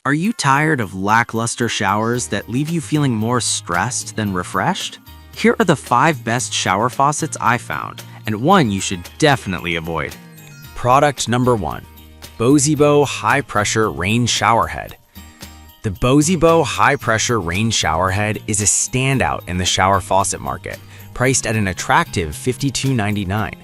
Are you tired of lackluster showers that leave you feeling more stressed than refreshed? Here are the 5 best shower faucets I found, and one you should definitely avoid. Product number 1. Bozibo High Pressure Rain Shower Head. The Bozibo High Pressure Rain Shower Head is a standout in the shower faucet market, priced at an attractive $52.99.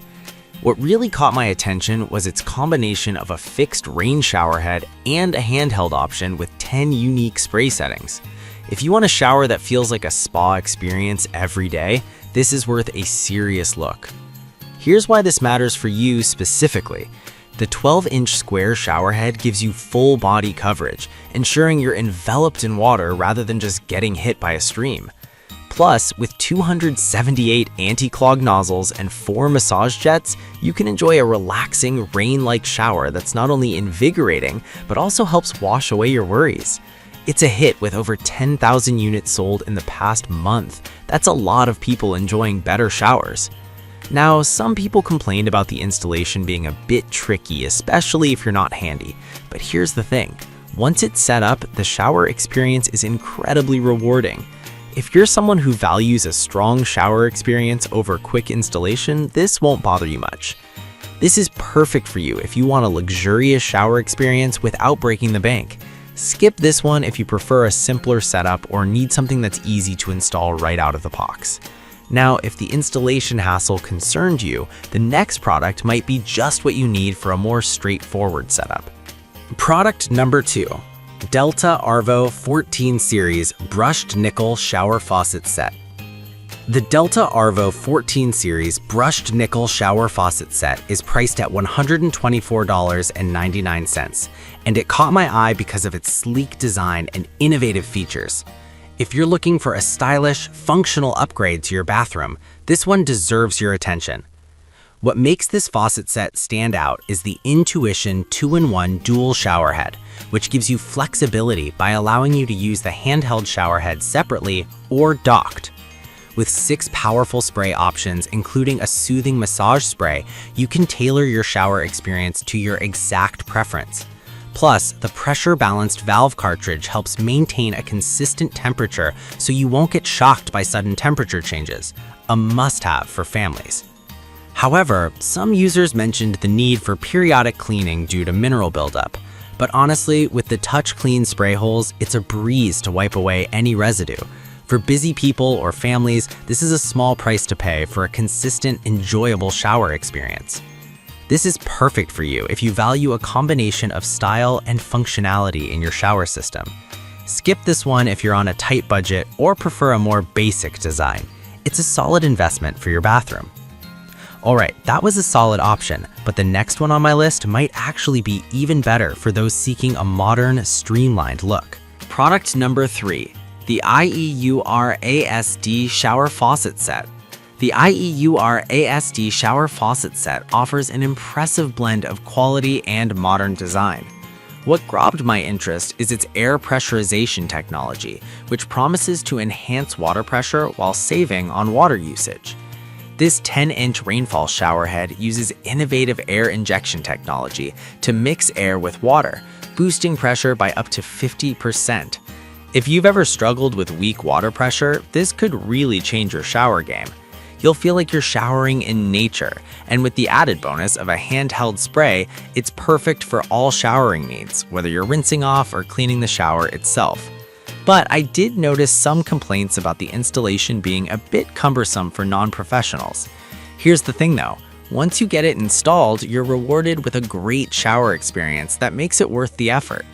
What really caught my attention was its combination of a fixed rain shower head and a handheld option with 10 unique spray settings. If you want a shower that feels like a spa experience every day, this is worth a serious look. Here's why this matters for you specifically. The 12-inch square shower head gives you full body coverage, ensuring you're enveloped in water rather than just getting hit by a stream. Plus, with 278 anti-clog nozzles and 4 massage jets, you can enjoy a relaxing, rain-like shower that's not only invigorating, but also helps wash away your worries. It's a hit with over 10,000 units sold in the past month. That's a lot of people enjoying better showers. Now, some people complained about the installation being a bit tricky, especially if you're not handy. But here's the thing. Once it's set up, the shower experience is incredibly rewarding. If you're someone who values a strong shower experience over quick installation, this won't bother you much. This is perfect for you if you want a luxurious shower experience without breaking the bank. Skip this one if you prefer a simpler setup or need something that's easy to install right out of the box. Now, if the installation hassle concerned you, the next product might be just what you need for a more straightforward setup. Product number 2. Delta Arvo 14 Series Brushed Nickel Shower Faucet Set. The Delta Arvo 14 Series Brushed Nickel Shower Faucet Set is priced at $124.99, and it caught my eye because of its sleek design and innovative features. If you're looking for a stylish, functional upgrade to your bathroom, this one deserves your attention. What makes this faucet set stand out is the Intuition 2-in-1 dual shower head, which gives you flexibility by allowing you to use the handheld shower head separately or docked. With 6 powerful spray options, including a soothing massage spray, you can tailor your shower experience to your exact preference. Plus, the pressure-balanced valve cartridge helps maintain a consistent temperature so you won't get shocked by sudden temperature changes, a must-have for families. However, some users mentioned the need for periodic cleaning due to mineral buildup. But honestly, with the touch clean spray holes, it's a breeze to wipe away any residue. For busy people or families, this is a small price to pay for a consistent, enjoyable shower experience. This is perfect for you if you value a combination of style and functionality in your shower system. Skip this one if you're on a tight budget or prefer a more basic design. It's a solid investment for your bathroom. Alright, that was a solid option, but the next one on my list might actually be even better for those seeking a modern, streamlined look. Product number 3. The IEUR ASD Shower Faucet Set. The IEUR ASD Shower Faucet Set offers an impressive blend of quality and modern design. What grabbed my interest is its air pressurization technology, which promises to enhance water pressure while saving on water usage. This 10-inch Rainfall shower head uses innovative air injection technology to mix air with water, boosting pressure by up to 50%. If you've ever struggled with weak water pressure, this could really change your shower game. You'll feel like you're showering in nature, and with the added bonus of a handheld spray, it's perfect for all showering needs, whether you're rinsing off or cleaning the shower itself. But I did notice some complaints about the installation being a bit cumbersome for non-professionals. Here's the thing though, once you get it installed, you're rewarded with a great shower experience that makes it worth the effort.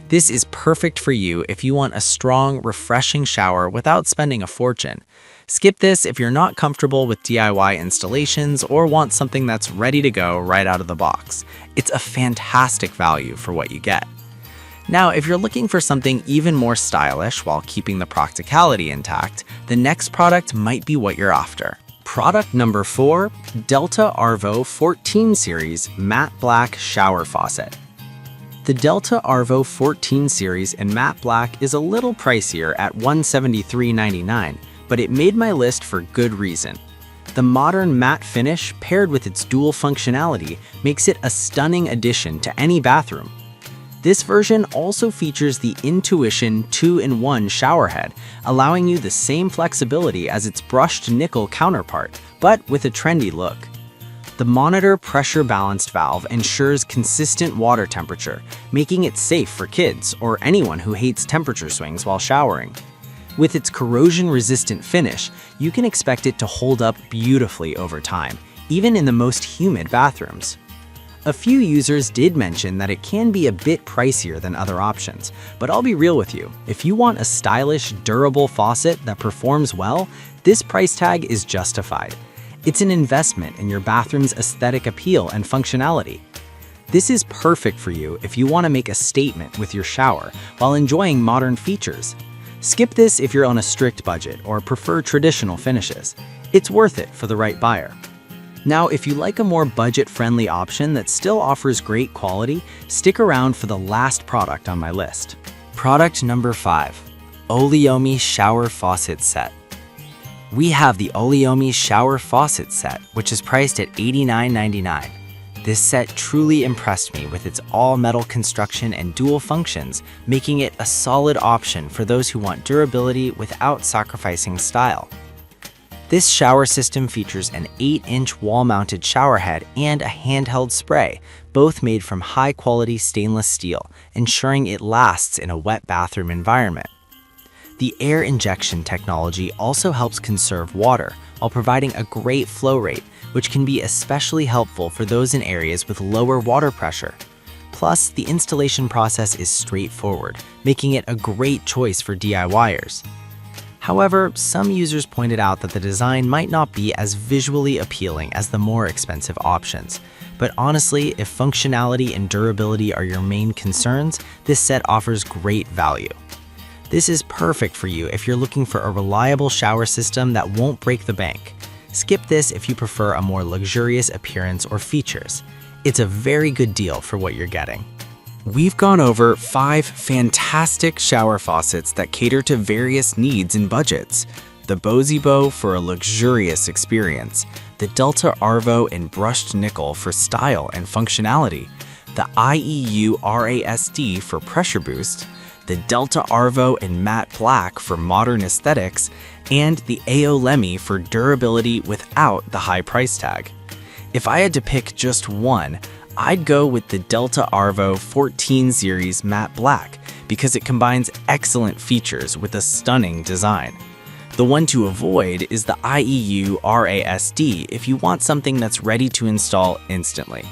This is perfect for you if you want a strong, refreshing shower without spending a fortune. Skip this if you're not comfortable with DIY installations or want something that's ready to go right out of the box. It's a fantastic value for what you get. Now, if you're looking for something even more stylish while keeping the practicality intact, the next product might be what you're after. Product number 4, Delta Arvo 14 Series Matte Black Shower Faucet. The Delta Arvo 14 Series in matte black is a little pricier at $173.99, but it made my list for good reason. The modern matte finish paired with its dual functionality makes it a stunning addition to any bathroom. This version also features the Intuition 2-in-1 shower head, allowing you the same flexibility as its brushed nickel counterpart, but with a trendy look. The monitor pressure balanced valve ensures consistent water temperature, making it safe for kids or anyone who hates temperature swings while showering. With its corrosion-resistant finish, you can expect it to hold up beautifully over time, even in the most humid bathrooms. A few users did mention that it can be a bit pricier than other options, but I'll be real with you, if you want a stylish, durable faucet that performs well, this price tag is justified. It's an investment in your bathroom's aesthetic appeal and functionality. This is perfect for you if you want to make a statement with your shower while enjoying modern features. Skip this if you're on a strict budget or prefer traditional finishes. It's worth it for the right buyer. Now, if you like a more budget-friendly option that still offers great quality, stick around for the last product on my list. Product number 5, Oleomi Shower Faucet Set. We have the Oleomi Shower Faucet Set, which is priced at $89.99. This set truly impressed me with its all-metal construction and dual functions, making it a solid option for those who want durability without sacrificing style. This shower system features an 8-inch wall-mounted shower head and a handheld spray, both made from high-quality stainless steel, ensuring it lasts in a wet bathroom environment. The air injection technology also helps conserve water while providing a great flow rate, which can be especially helpful for those in areas with lower water pressure. Plus, the installation process is straightforward, making it a great choice for DIYers. However, some users pointed out that the design might not be as visually appealing as the more expensive options. But honestly, if functionality and durability are your main concerns, this set offers great value. This is perfect for you if you're looking for a reliable shower system that won't break the bank. Skip this if you prefer a more luxurious appearance or features. It's a very good deal for what you're getting. We've gone over 5 fantastic shower faucets that cater to various needs and budgets. The Bow for a luxurious experience, the Delta Arvo in brushed nickel for style and functionality, the IEU RASD for pressure boost, the Delta Arvo in matte black for modern aesthetics, and the Oleomi for durability without the high price tag. If I had to pick just one, I'd go with the Delta Arvo 14 Series Matte Black because it combines excellent features with a stunning design. The one to avoid is the IEU RASD if you want something that's ready to install instantly.